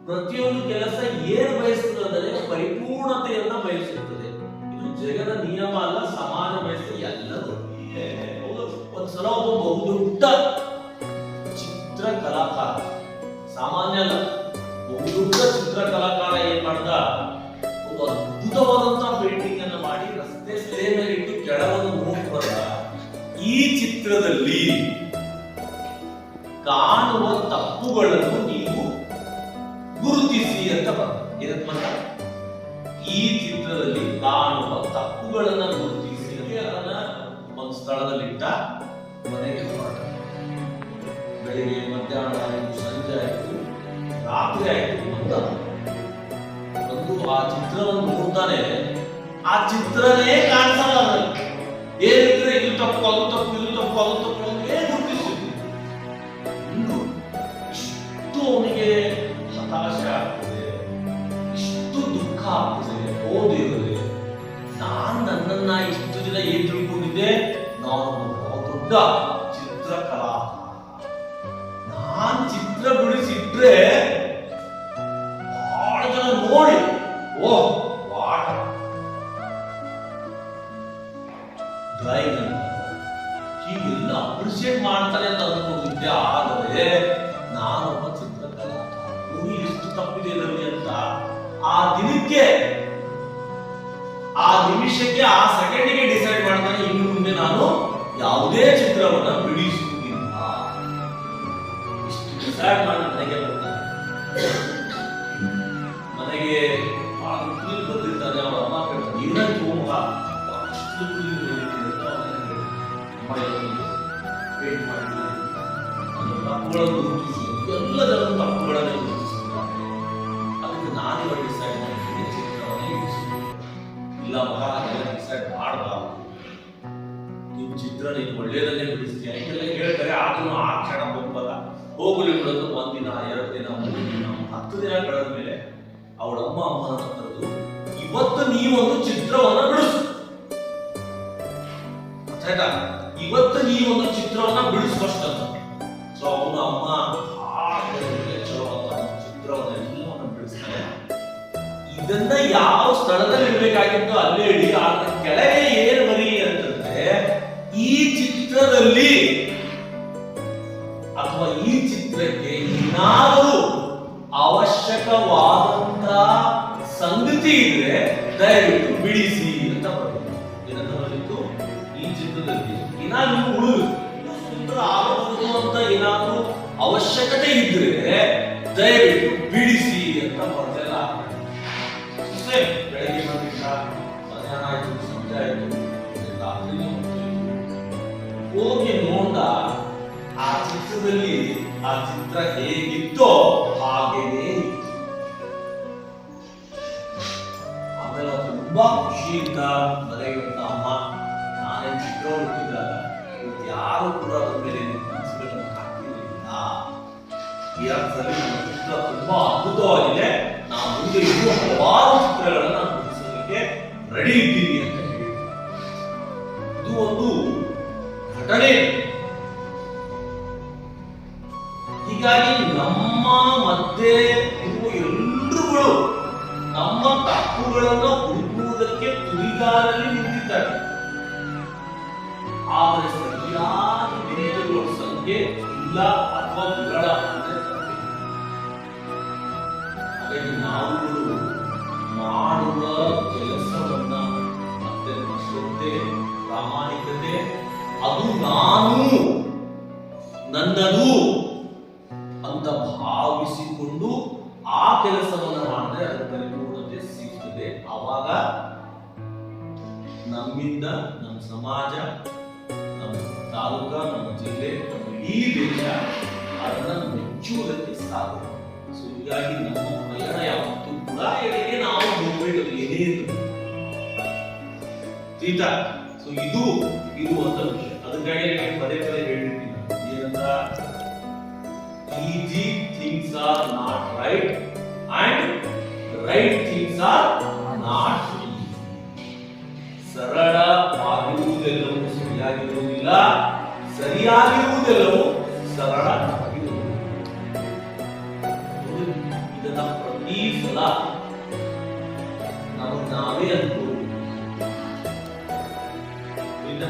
ಪ್ರತಿಯೊಂದು ಕೆಲಸ ಏನು ಬಯಸ್ತದೆ ಅಂದರೆ ಪರಿಪೂರ್ಣತೆಯನ್ನ ಬಯಸುತ್ತದೆ. ಇದು ಜಗದ ನಿಯಮ ಅಲ್ಲ, ಸಮಾಜ ಬಯಸ್ತದೆ ಎಲ್ಲರೂ. ಒಂದ್ಸಲ ಒಬ್ಬ ಬಹುದೊಡ್ಡ ಚಿತ್ರಕಲಾಕಾರ, ಸಾಮಾನ್ಯ ಅಲ್ಲ, ಬಹುದೊಡ್ಡ ಚಿತ್ರಕಲಾಕಾರ ಏನ್ ಮಾಡ್ದ, ಒಂದು ಅದ್ಭುತವಾದಂತಹ ಪೇಂಟಿಂಗ್ ಅನ್ನು ಮಾಡಿ ರಸ್ತೆ ಮೇಲೆ ಇಟ್ಟು ಕೆಳವನ್ನು ನೋಡಿ ಬರ್ದ. ಈ ಚಿತ್ರದಲ್ಲಿ ಕಾಣುವ ತಪ್ಪುಗಳನ್ನು ನೀವು ಗುರುತಿಸಿ ಅಂತ ಬಂದ. ಈ ಚಿತ್ರದಲ್ಲಿ ಕಾಣುವ ತಪ್ಪುಗಳನ್ನ ಗುರುತಿಸಿ ಅದನ್ನ ಒಂದು ಸ್ಥಳದಲ್ಲಿಟ್ಟ. ಮನೆಗೆ ಹೊರಟ. ಬೆಳಿಗ್ಗೆ, ಮಧ್ಯಾಹ್ನ ಆಯಿತು, ಸಂಜೆ ಆಯಿತು, ರಾತ್ರಿ ಆಯಿತು, ಒಂದು ಆ ಚಿತ್ರವನ್ನು ನೋಡ್ತಾನೆ. ಆ ಚಿತ್ರನೇ ಕಾಣಿಸಲ್ಲ. ಏನಿದ್ರೆ ಇದು ತಪ್ಪು, ಅದು ತಪ್ಪು, ಇದು ತಪ್ಪು, ಅದು ತಪ್ಪು ಅಂತ ಗುರುತಿಸಿದ್ರು. ಇಷ್ಟು ಅವನಿಗೆ ಹತಾಶೆ ಆಗ್ತದೆ, ಇಷ್ಟು ದುಃಖ ಆಗ್ತದೆ. ಓದಿರೋದೆ ನನ್ನನ್ನ ಇಷ್ಟು ದಿನ ಏನ್ ತಿಳ್ಕೊಂಡಿದ್ದೆ, ನಾನು ದೊಡ್ಡ ಚಿತ್ರಕಲಾ, ನಾನ್ ಚಿತ್ರ ಬಿಡಿಸಿಟ್ರೆ ಬಹಳ ಜನ ನೋಡಿ ವಾಟ ಡ್ರಾಯಿಂಗ್ ಅಂತ ಹೀಗೆಲ್ಲ ಅಪ್ರಿಶಿಯೇಟ್ ಮಾಡ್ತಾರೆ ಅಂತ ಅನ್ಕೊಂಡಿದ್ದೆ. ಆದರೆ ನಾನೊಬ್ಬ ಚಿತ್ರಕಲಾ, ಎಷ್ಟು ತಪ್ಪಿದೆ ಇದರಲ್ಲಿ ಅಂತ ಆ ದಿನಕ್ಕೆ, ಆ ನಿಮಿಷಕ್ಕೆ, ಆ ಸೆಕೆಂಡಿಗೆ ಡಿಸೈಡ್ ಮಾಡ್ತಾನೆ. ಇನ್ನು ಮುಂದೆ ನಾನು ಯಾವುದೇ ಚಿತ್ರವನ್ನ ಬಿಡಿಸುವುದಿಲ್ಲ. ಇಷ್ಟು ಡಿಸೈಡ್ ಮಾಡಿ ಮನೆಗೆ ಬರ್ತಾನೆ. ಮನೆಗೆ ಬಂದಿರ್ತಾನೆ. ಅವರ ಅಮ್ಮ ಕೇಳ್ತಾರೆ, ಏನಾಯ್ತು ಮಗ, ಅಷ್ಟು ಪೇಂಟ್ ಮಾಡಿದ್ದೀನಿ, ತಪ್ಪುಗಳನ್ನು ಗುರುತಿಸಿ, ಎಲ್ಲ ಜನರು ತಪ್ಪುಗಳನ್ನು ಗುರುತಿಸಿದ್ದಾರೆ. ಅದಕ್ಕೆ ನಾನೇ ಡಿಸೈಡ್ ಮಾಡಿದ್ದೀನಿ ಚಿತ್ರವನ್ನು ಇರಿಸುವುದು. ಇಲ್ಲ ಮಗ, ಅದೆಲ್ಲ ಡಿಸೈಡ್ ಮಾಡಬಾರ್ದು, ನೀವು ಚಿತ್ರ ನೀನು ಒಳ್ಳೆಯದನ್ನೇ ಬಿಡಿಸ್ತೀಯ ಹೀಗೆಲ್ಲ ಹೇಳ್ತಾರೆ. ಆದ್ರೂ ಆ ಕ್ಷಣ ಒಪ್ಪಲ್ಲ. ಹೋಗಲಿ ಬಿಡೋದು. ಒಂದಿನ, 2 ದಿನ, 3 ದಿನ, 10 ದಿನ ಕಳೆದ ಮೇಲೆ ಅವಳ ಅಮ್ಮನ ಹತ್ರದ್ದು, ಇವತ್ತು ನೀವೊಂದು ಚಿತ್ರವನ್ನ ಬಿಡಿಸು, ಆಯ್ತಾ, ಇವತ್ತು ನೀವೊಂದು ಚಿತ್ರವನ್ನ ಬಿಡಿಸ್ಕಷ್ಟ. ಸೊ ಅವನ ಅಮ್ಮ ಚಿತ್ರವನ್ನೆಲ್ಲವನ್ನ ಬಿಡಿಸ್ತಾನೆ. ಇದನ್ನ ಯಾವ ಸ್ಥಳದಲ್ಲಿ ಇಡಬೇಕಾಗಿತ್ತು ಅಲ್ಲೇ ಇಡಿ, ಆದ್ರೆ ಕೆಳಗೆ ಏನು ಬರಿ ಅಂತಂದ್ರೆ, ಈ ಚಿತ್ರದಲ್ಲಿ ಅಥವಾ ಈ ಚಿತ್ರಕ್ಕೆ ಏನಾದರೂ ಅವಶ್ಯಕವಾದಂತ ಸಂಗತಿ ಇದ್ರೆ ದಯವಿಟ್ಟು ಬಿಡಿಸಿ ಅಂತ ಬರ್ತದೆ. ಏನಂತ ಬರೆದಿತ್ತು, ಈ ಚಿತ್ರದಲ್ಲಿ ಏನಾದ್ರೂ ಉಳಿದು ಸುಂದರ ಆಗಬಹುದು ಅಂತ ಏನಾದ್ರೂ ಅವಶ್ಯಕತೆ ಇದ್ರೆ ದಯವಿಟ್ಟು ಬಿಡಿಸಿ ಅಂತ ಬರೆದೆಲ್ಲ. ಬೆಳಗ್ಗೆ ಬಂದಿದ್ದ, ಮಧ್ಯಾಹ್ನ ಆಯ್ತು, ಸಂಜೆ ಆಯ್ತು, ರಾತ್ರಿ ಹೋಗಿ ನೋಡ. ಆ ಚಿತ್ರದಲ್ಲಿ ಆ ಚಿತ್ರ ಹೇಗಿತ್ತೋ ಹಾಗೇನೇ ಇತ್ತು. ಆಮೇಲೆ ತುಂಬಾ ಖುಷಿಯಿಂದ ಮನೆಗೆ ಅಮ್ಮ, ನಾನೇ ಚಿತ್ರ ಹುಡುಕಿದಾಗ ಇವತ್ತು ಯಾರು ಕೂಡ ಅದ್ರ ಮೇಲೆ ಕನಸುಗಳನ್ನು ಹಾಕಿರಲಿಲ್ಲ. ಈ ಅರ್ಥದಲ್ಲಿ ನನ್ನ ಚಿತ್ರ ತುಂಬಾ ಅದ್ಭುತವಾಗಿದೆ. ನಾನು ಮುಂದೆ ಇನ್ನೂ ಹಲವಾರು ಚಿತ್ರಗಳನ್ನು ನಾನು ಬಿಡಿಸೋದಕ್ಕೆ ರೆಡಿ ಇದ್ದೀನಿ ಅಂತ ಹೇಳಿ. ಇದು ಒಂದು ಘಟನೆ. ಹೀಗಾಗಿ ನಮ್ಮ ಮಧ್ಯೆ ಇರುವ ಎಲ್ಲರುಗಳು ನಮ್ಮ ತಪ್ಪುಗಳನ್ನು ಹುಡುಕುವುದಕ್ಕೆ ತುಳಿಗಾರಲ್ಲಿ ನಿಂತಿದ್ದಾರೆ. ಆದರೆ ಸರಿಯಾಗಿ ಭೇದಗಳ ಸಂಖ್ಯೆ ಇಲ್ಲ ಅಥವಾ ವಿರಳ ಅಂದ್ರೆ ತಪ್ಪೆ. ಹಾಗಾಗಿ ನಾವುಗಳು ಮಾಡುವ ಕೆಲಸವನ್ನ ಮತ್ತೆ ಶ್ರದ್ಧೆ, ಪ್ರಾಮಾಣಿಕತೆ, ಅದು ನಾನು, ನನ್ನದು ಅಂತ ಭಾವಿಸಿಕೊಂಡು ಆ ಕೆಲಸವನ್ನು ಮಾಡಿದ್ರೆ ಅದರ ಪರಿಪೂರ್ಣತೆ ಸಿಗ್ತದೆ. ಆವಾಗ ನಮ್ಮಿಂದ ನಮ್ಮ ಸಮಾಜ, ನಮ್ಮ ತಾಲೂಕ, ನಮ್ಮ ಜಿಲ್ಲೆ, ನಮ್ಮ ಇಡೀ ದೇಶ ಅದನ್ನ ಮೆಚ್ಚುವುದಕ್ಕೆ ಸಾಧ್ಯ. ಸೊ ಹೀಗಾಗಿ ನಮ್ಮ ಪಯಣ ಯಾವತ್ತೂ ಕೂಡ ಎಡೆಗೆ ನಾವು ಹೋಗ್ಬೇಕು, ಏನೇ ತೀತಾ. ಸೊ ಇದು ಅಂತ ವಿಷಯ. ಅದಕ್ಕಾಗಿ ಪದೇ ಪದೇ ಹೇಳಿರ್ತೀನಿ ಏನಂತ, easy things are not right and right things are not easy. ಸರಳವಾಗಿರುವುದೆಲ್ಲವೂ ಸರಿಯಾಗಿರುವುದಿಲ್ಲ, ಸರಿಯಾಗಿರುವುದೆಲ್ಲವೂ ಸರಳವಾಗಿರುವುದಿಲ್ಲ. ಇದನ್ನ ಪ್ರತಿ ಸಲ ನಾವು ನಾವೇ ಅನ್ಕೋದು ಇಲ್ಲ